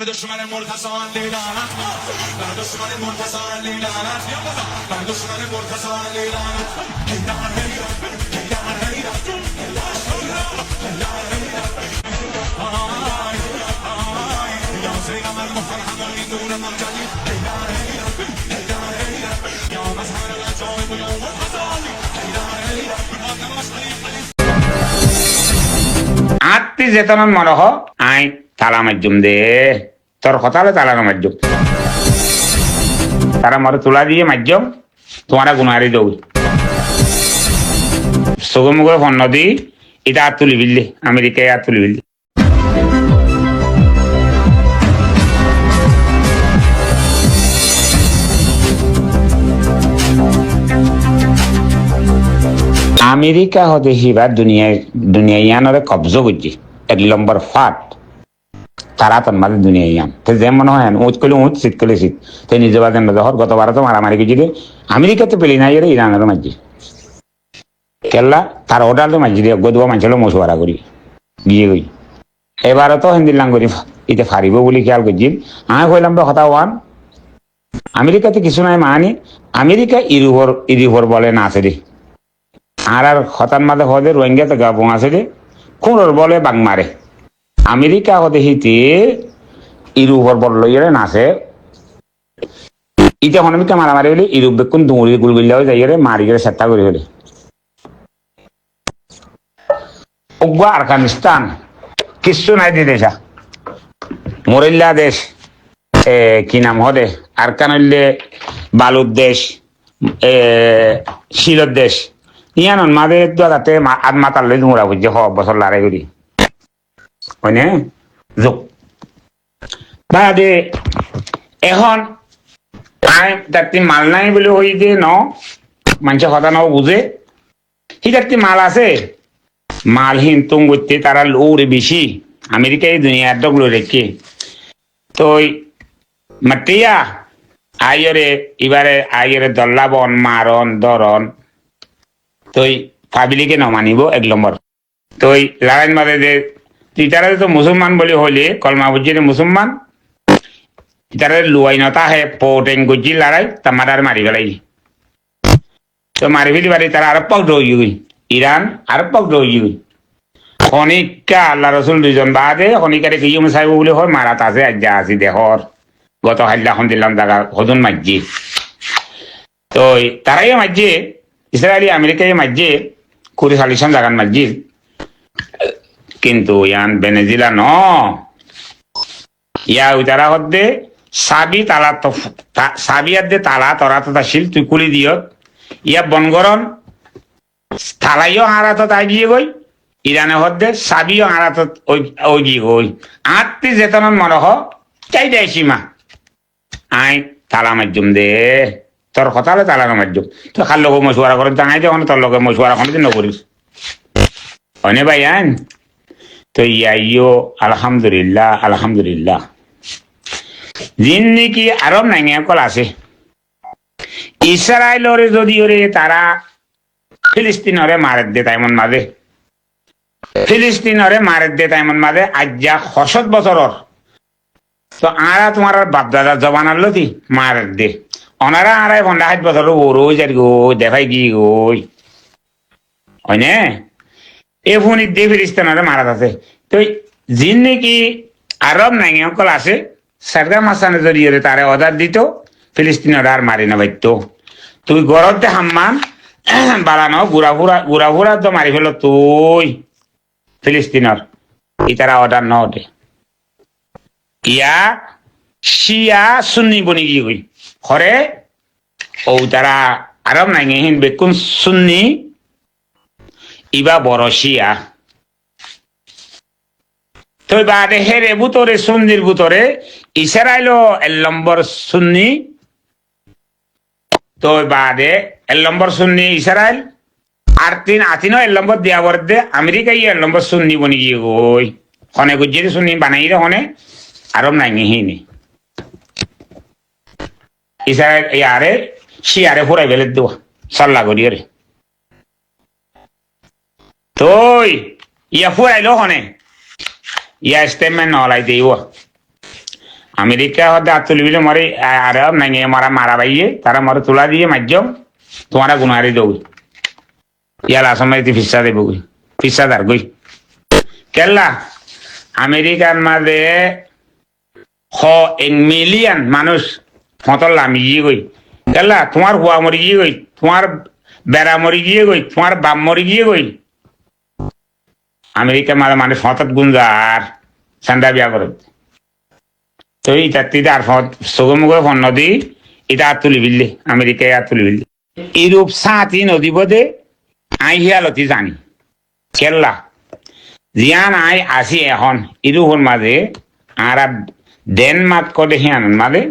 Düşmanın murtasan lilanet düşmanın murtasan lilanet düşmanın murtasan lilanet heydan heydan heydan heydan ay ay ya seygamel muharraman yidun marjani heydan heydan heydan heydan ya mazhar la joy bu yom khazali heydan heydan আত্মি যেতনন মরহ আই তালা মাধ্যম দে তোর কথালে তালানো মাধ্যম তারা মরে তোলা দিয়ে মাধ্যম তোমারা গুনারি দৌ সগমুগর ফন্ন দি এটা আর তুলি বিললে আমেরিকায় আর তুলি বিললে আমেরিকা হতে হিবার দুনিয়াইয়ানরে কবজ করছি 1 নম্বর ফাট তারা তোর মাঝে দুনিয়াইয়ান তো যেমন হয় উঁচ করলে উঁচ শীত করলে শীত তো নিজে বাজেন হর গতবার তো মারামারি করছি আমেরিকাতে পেলি না এর ইরানের মাঝে কেল্লা তার অর্ডার তো মাঝে দিয়ে গদুয়া মাঝে মশুয়ারা করি গিয়ে গই এবারও তো হিন্দিলাম করি ইতে ফারিব বলে খেয়াল করছি আমি কইলাম কথা ওয়ান আমেরিকাতে কিছু নাই মানি আমেরিকা ইউরোপর বলে না আছে রে আর হতান মাঝে হদে রোহিঙ্গা তো গাবং আছে রে কোনর বলে বাং মারে আমেরিকা হতে হিতে ইউরোপর বল লইরে নাচে ইটা হনমিকা মারামারি হলে ইউরোপ বেকুন দৌড়ি গুলগুল্লা হয়ে যাইরে মারি গেলে চেষ্টা করে হলে উগবা আফগানিস্তান কিছু নাই দি দেশা মরিল্লা দেশ কি নাম হদে আরকান হইলে বালুর দেশ শিলর দেশ ইয়ানন মাঝে তাতে আত্মাতার লই ধুমরা বুঝছে বছর লড়াই করি হয়নে যোগ বাদে এখন তাতে মাল নাই বলে হই যে ন মানুষের কথা নাও বুঝে সি তাতে মাল আছে মাল হিন্তুম করতে তারা লৌরে বেশি আমেরিকায় দুনিয়ার ডগ লো রেখে তো মাতিয়া আইরে এবারে আইরে দল্লাবন মারন দরন তই পাবলিকে নমানিব 1 নম্বর তই লড়াই মাঝে যে তারা তো মুসলমান বলে হলে কলমা বুঝিয়ে মুসলমান তারা লুয়াইনতা হে পোটেন গুজি লড়াই তামার মারি গেলাই তো মারি ফেলি বাড়ি তারা আরব পাক রই গই ইরান আরব পাক রই গই খনিকা আল্লাহ রসুল দুইজন বাদে খনিকারে কি সাহেব বলে হয় মারাত আছে আজ্জা আছি দেহর গত হাল্লাখন দিলাম জায়গা হদুন মাঝি তো তারাই মাঝে ইসরায়েলি আমেরিকায় মাঝে 40-40 জায়গার মাঝি কিন্তু ইয়ান ভেনেজুয়েলা ন ইয়া উতারা হদ্দে সাবি তালা তো সাবিয়ার দে তালা তরা তো শিল তুই কুলি দিও ইয়া বনগরন তালাইও হারাত তাই গিয়ে গই ইরানে হদ্দে সাবিও হারাত ওই গিয়ে গই আত্মি যেতনন মরহ চাই দেয় সীমা আই তালা মাধ্যম দে তোর কথালে তালানো মাধ্যম তো খার লোক মশুয়ারা করে জানাই দে তোর লোক মশুয়ারা করে নকরিস হয়নে ভাই আইন তো ইয়াইও আলহামদুলিল্লাহ আলহামদুলিল্লাহ যিন নাকি আরব নাইকল আছে ইসরায়েলরে যদি ওরে তারা ফিলিস্তিনরে মারের দে তাইমন মাঝে ফিলিস্তিনরে মারের দে তাইমন মাঝে আজ্জা 60 বছরর তো আরা তোমার বাপদাদা জবান আনলো দি মারের দে অনারা আড়াই 50 বছর ওরও যার গো দেখাই গিয়ে গই হয়নে এ ফোনির দিয়ে ফিলিস্তিনরে মারাত আছে তো যিন নাকি আরব নাইকল আছে সরকার মাসানে জড়িয়ে তারে অর্ডার দিত ফিলিস্তিনের আর মারি না বাইতো তুই গরতে হাম্মান বাড়ানো গুড়া ফুরা তো মারি ফেলো তুই ফিলিস্তিনের ইতারা অর্ডার ন ওঠে ইয়া শিয়া সুন্নি বনি গিয়ে গই হরে ও তারা আরব নাইহিন বেকুন সুন্নি ইবা বড় শিয়া তো বাদে হেরে বুতরে সুন্নির বুতরে ইসরায়েলও 1 নম্বর সুন্নি তো বাদে 1 নম্বর সুন্নি ইসরায়েল আর আতিনো 1 নম্বর দেওয়া বর্দে আমেরিকাই 1 নম্বর সুন্নি বনি গিয়ে গই হনে গুজির সুন্নি বানাই রে হনে আরব নাই হিনি ইসরায়েল ইয়ারে শিয়ারে ফুরাই বেলে দেওয়া সাল্লা করিয়ে রে তো ইয়া ফুরাইলো হনে ইয়া স্টেটমেন্ট নলাই দেইব আমেরিকা হতে আর তুলি বিলে মরে আর নাই মারা মারা বাইয়ে তারা মরে তোলা দিয়ে মাধ্যম তোমারা গুনারি দৌ ইয়াল আসামে ফিসা দেব গই ফিসা দার গই কেল্লা আমেরিকার মাঝে 1 মিলিয়ন মানুষ ফতল লামি গিয়ে গই কেল্লা তোমার হুয়া মরি গিয়ে গই তোমার বেড়া মরি গিয়ে গই তোমার বাপ মরি গিয়ে গই আমেরিকার মাঝে মানুষ ফতত গুঞ্জার ঠান্ডা বিয়া করে তো এটা তিতে আর সগমুখে ফোন নদী এটা আর তুলি বিললে আমেরিকায় আর তুলি বিললে ইউরোপ সাঁতি নদী বোধে আই হিয়ালতি জানি কেল্লা জিয়ান আই আসি এখন ইউরোপের মাঝে আর ডেনমার্ক করে হিয়ান মাঝে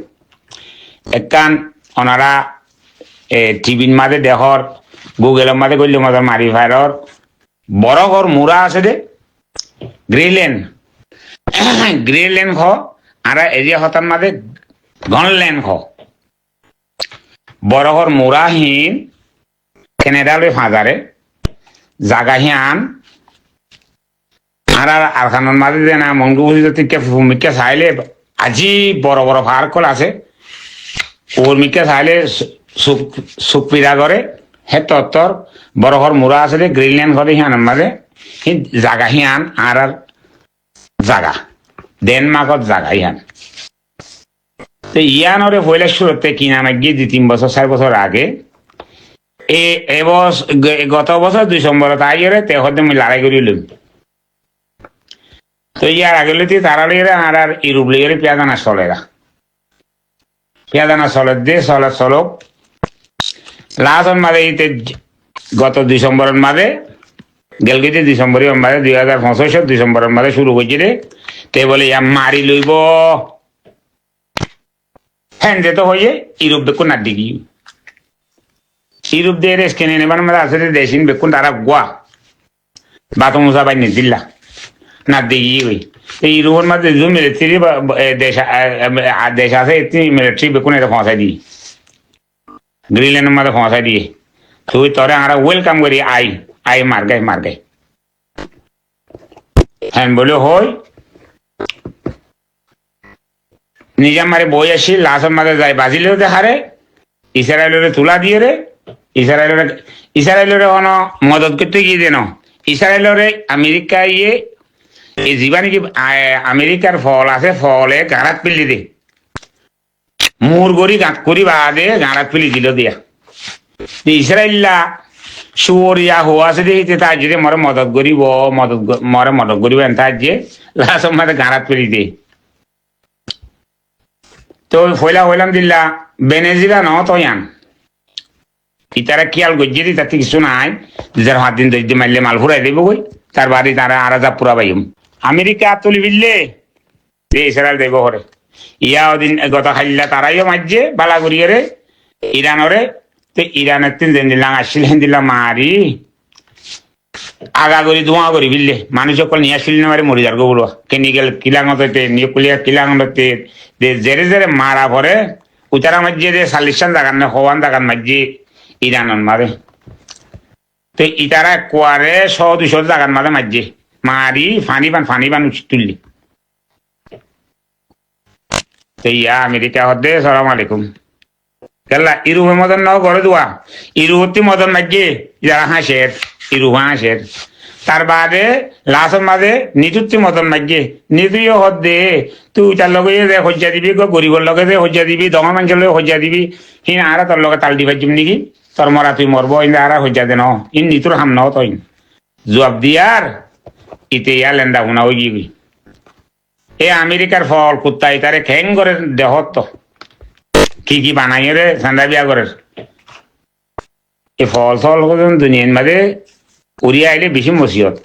একখান ওনারা টিভির মাঝে দেখর গুগলের মাঝে করলে মজার মারি ফায়ার বড় ঘর মুরা আছে দে গ্রিনল্যান্ড গ্রিনল্যান্ড খ আর এরিয়া হতার মাঝে গনল্যান্ড খ বড় ঘর মুরা হিন কেনেডা লই ফাঁজারে জাগা হিয়ান আর আরখানোর মাঝে যে না মঙ্গু বুঝিকে ভূমিকা চাইলে আজি বড় বড় ফার্কল আছে ওর মিকে চাইলে সুপিরা করে হে তত্তর বড় ঘর মুরা আছে রে গ্রিনল্যান্ড ঘরে হিয়ানের মাঝে জাগা হিয়ান আর জাগা ডেনমার্কত জাগা হিয়ান তো ইয়ানরে পয়লা শুরুতে কিনা গিয়ে 2-3 বছর 4 বছর আগে গত বছর ডিসেম্বরত আইরে তেহতে আমি লড়াই করিলাম তো ইয়ার আগে লইতে তারা লইরে আর ইউরোপ লইরে পেয়াদানা চলেরা পেয়াদানা চলে দে চলক লাস্ট মাঝে গত ডিসেম্বরের মাঝে গেলগিতে ডিসেম্বরের মাঝে 2025 ডিসেম্বরের মাঝে শুরু হয়েছে রে তে বলে ইয়া মারি লইব হ্যাঁ যে তো হয়ে ইউরোপ বেকুন না দিঘি ইউরোপ দিয়ে স্কেনে নেবার মাঝে আছে দেশিন বেকুন তারা গোয়া বাতো মুসা বাই নিদিল্লা না দিঘি ওই ইউরোপের মাঝে যে মিলিটারি দেশ আছে মিলিটারি বেকুন এটা পৌঁছাই দিই গ্রিনল্যান্ডের মাঝে পৌঁছাই দিয়ে তুই তোরে আমরা ওয়েলকাম করি আই মার গাই হ্যাঁ বলে হই নিজে মারে বই আসি লাশের মাঝে যাই বাজিলেও দেখারে ইসরায়েলের তুলা দিয়ে রে ইসরায়েলের কোনো মদত করতে গিয়ে দেন ইসরায়েলের আমেরিকা ইয়ে এই যিবা নাকি আমেরিকার ফল আছে ফলে গাঁড়াত পিলি দে মুর গড়ি গাঁত করি বাদে গাঁড়াত পিলি দিল দিয়া ইসরায়েল্লা সুরিয়া হওয়া আছে দেখি তার যদি মরে মদত করিব মদত করিব তার যে লাস্ট মাঝে গাঁড়াত পিলি দে তো ফয়লা হইলাম দিল্লা বেনেজিরা ন তয়ান ইতারা কিয়াল গজ্জে দি তাতে কিছু নাই 2.5 দিন 10 দিন মারলে মাল ফুরাই দেব কই তার বাড়ি তারা আরাজা পুরা পাইম আমেরিকা তুলি বিললে ইসরায়েল দেব হরে ইয়া ওদিন গত খাইলা তারাইও মাঝে বালা করিয়ে রে ইরানরে তো ইরানের 3 দিন দিলাম আসছিলেন দিলাম মারি আগা করি ধোঁয়া করি বিললে মানুষ সকল নিয়ে আসছিল না মারি মরি যার গো বলো কেমিক্যাল কিলাঙতে নিউক্লিয়ার কিলাঙতে জেরে জেরে মারা পরে উতারা মাঝে যে 40 জাগান না হওয়ান জাগান মাঝে ইরানন মারে তো ইতারা কোয়ারে 100-200 জাগান মাঝে মারি ফানি বান তুললি তো ইয়া আমেরিকা হদে সালাম আলাইকুম কেল্লা ইউরোপের মতন নাও ঘরে দোয়া ইউরোপতি মতন মাঝে যারা হাসের ইউরোপ হাসের তার বাদে লাস্টের মাঝে নিতুত্তি মতন মাঝে নিতুইও হদ দে তুই তার লগে যে হজ্জা দিবি গরিবর লগে যে হজ্জা দিবি দমা মানুষের লগে হজ্জা দিবি হিন আর তোর লগে তাল দিবার দিম নাকি তোর মরা তুই মরব ইন আর হজ্জা দে ন ইন নিতুর হাম নাও তই জবাব দিয়ার ইতে ইয়া লেন্দা হুনা হয়ে গিয়ে এ আমেরিকার ফল কুত্তা ইতারে খ্যাং করে দেহত তো কি বানাই রে ঠান্ডা বিয়া করে এই ফল দুনিয়ার মাঝে উড়িয়ে আইলে বেশি মসিয়ত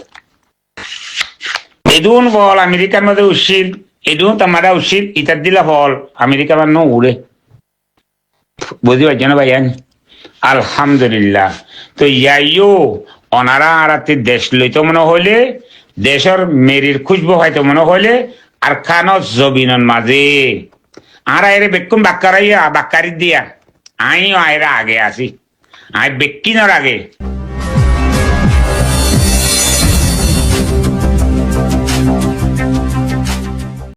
এদুন ফল আমেরিকার মধ্যে উঠছিল এদুন তামারা উঠছিল ইটার দিলা ফল আমেরিকা মান উড়ে বুঝতে পারছো না ভাই আলহামদুলিল্লাহ তো ইয়াইও অনারা আর দেশ লইতো মনে হইলে দেশের মেরির খুঁজবো হয়তো মনে হইলে আর খানত জবিনন মাঝে আর এরে বেকুম বাক্কারি দিয়া আইও আয়রা আগে আসি আই বেক্কিনর আগে